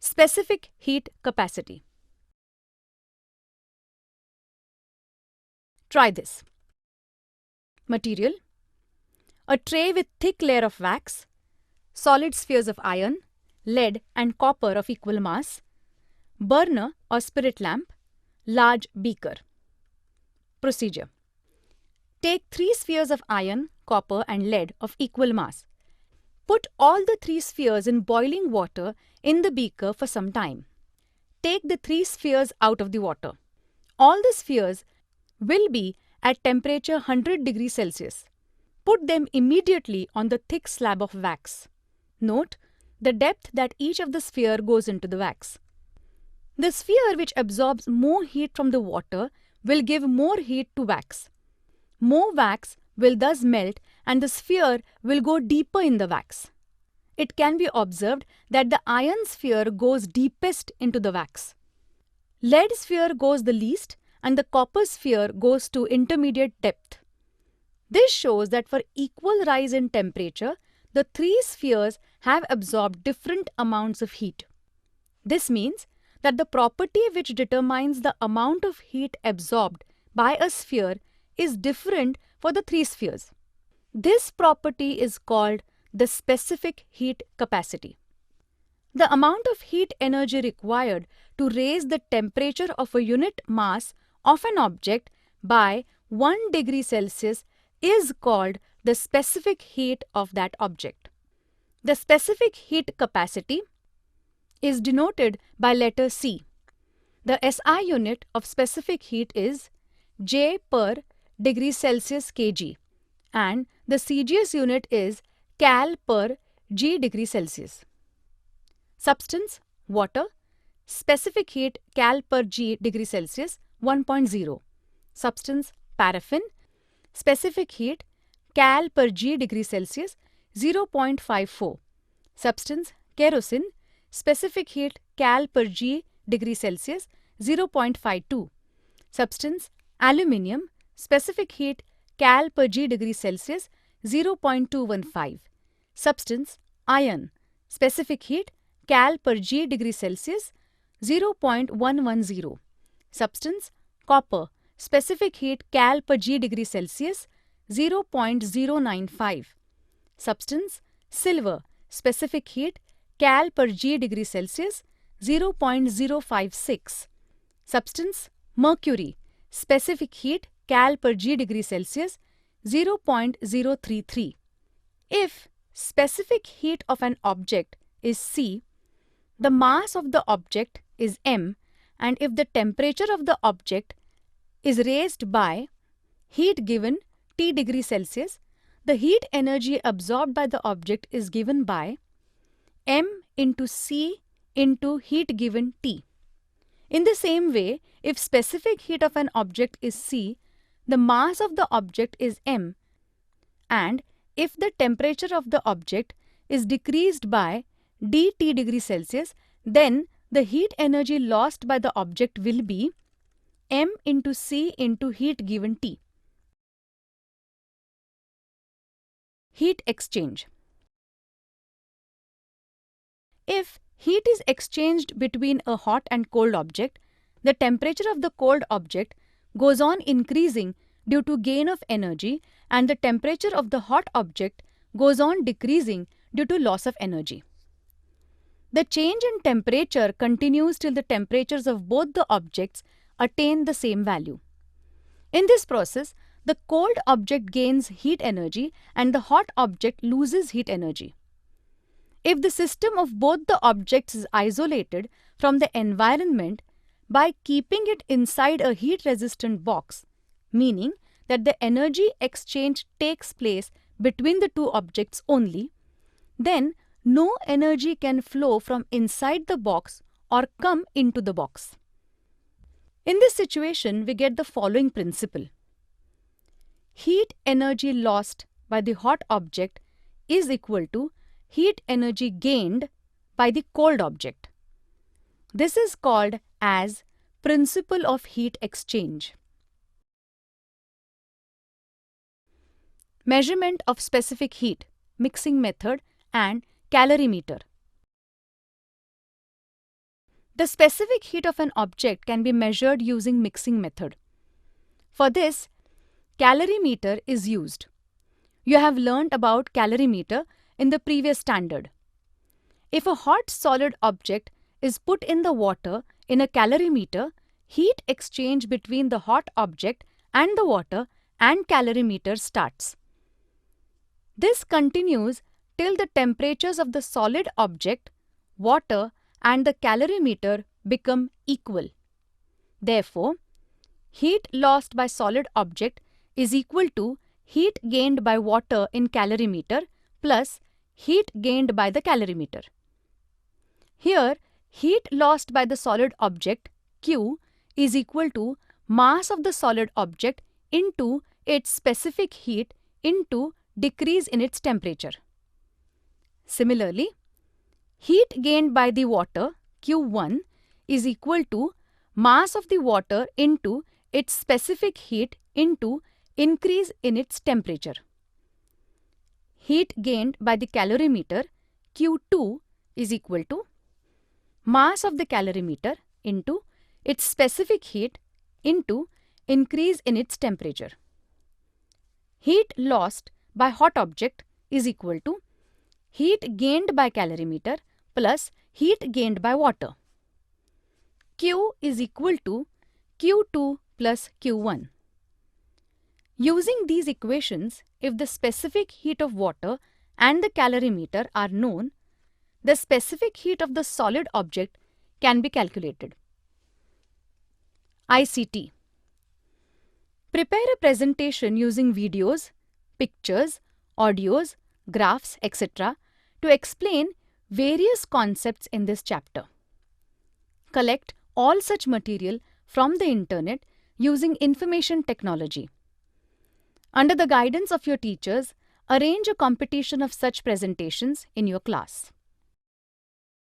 Specific heat capacity. Try this. Material: a tray with thick layer of wax, solid spheres of iron, lead and copper of equal mass, burner or spirit lamp, large beaker. Procedure: take 3 spheres of iron, copper and lead of equal mass. Put all the 3 spheres in boiling water in the beaker for some time. Take the 3 spheres out of the water. All the spheres will be at temperature 100 degrees Celsius. Put them immediately on the thick slab of wax. Note the depth that each of the sphere goes into the wax. The sphere which absorbs more heat from the water will give more heat to wax. More wax will thus melt and the sphere will go deeper in the wax. It can be observed that the iron sphere goes deepest into the wax. Lead sphere goes the least and the copper sphere goes to intermediate depth. This shows that for equal rise in temperature, the 3 spheres have absorbed different amounts of heat. This means that the property which determines the amount of heat absorbed by a sphere is different for the 3 spheres. This property is called the specific heat capacity. The amount of heat energy required to raise the temperature of a unit mass of an object by 1 degree Celsius is called the specific heat of that object. The specific heat capacity is denoted by letter C. The SI unit of specific heat is J per degree Celsius kg and the CGS unit is Cal per G degree Celsius. Substance: water. Specific heat Cal per G degree Celsius 1.0. Substance: paraffin. Specific heat Cal per G degree Celsius 0.54. Substance: kerosene. Specific heat Cal per G degree Celsius 0.52. Substance: aluminium. Specific heat Cal per G degree Celsius 0.215. Substance: iron. Specific heat Cal per G degree Celsius 0.110. Substance: copper. Specific heat Cal per G degree Celsius 0.095. Substance: silver. Specific heat Cal per G degree Celsius 0.056. Substance: mercury. Specific heat Cal per G degree Celsius 0.033. If specific heat of an object is C, the mass of the object is m, and if the temperature of the object is raised by heat given T degree Celsius, the heat energy absorbed by the object is given by m into C into heat given T. In the same way, if specific heat of an object is C, the mass of the object is m, and if the temperature of the object is decreased by dT degree Celsius, then the heat energy lost by the object will be m into C into heat given T. Heat exchange. If heat is exchanged between a hot and cold object, the temperature of the cold object goes on increasing due to gain of energy and the temperature of the hot object goes on decreasing due to loss of energy. The change in temperature continues till the temperatures of both the objects attain the same value. In this process, the cold object gains heat energy and the hot object loses heat energy. If the system of both the objects is isolated from the environment by keeping it inside a heat-resistant box, meaning that the energy exchange takes place between the two objects only, then no energy can flow from inside the box or come into the box. In this situation, we get the following principle. Heat energy lost by the hot object is equal to heat energy gained by the cold object. This is called as principle of heat exchange. Measurement of specific heat, mixing method and calorimeter. The specific heat of an object can be measured using mixing method. For this, calorimeter is used. You have learnt about calorimeter in the previous standard. If a hot solid object is put in the water in a calorimeter, heat exchange between the hot object and the water and calorimeter starts. This continues till the temperatures of the solid object, water and the calorimeter become equal. Therefore, heat lost by solid object is equal to heat gained by water in calorimeter plus heat gained by the calorimeter. Here, heat lost by the solid object Q is equal to mass of the solid object into its specific heat into decrease in its temperature. Similarly, heat gained by the water Q1 is equal to mass of the water into its specific heat into increase in its temperature. Heat gained by the calorimeter Q2 is equal to mass of the calorimeter into its specific heat into increase in its temperature. Heat lost by hot object is equal to heat gained by calorimeter plus heat gained by water. Q is equal to Q2 plus Q1. Using these equations, if the specific heat of water and the calorimeter are known, the specific heat of the solid object can be calculated. ICT. Prepare a presentation using videos, pictures, audios, graphs, etc. to explain various concepts in this chapter. Collect all such material from the internet using information technology. Under the guidance of your teachers, arrange a competition of such presentations in your class.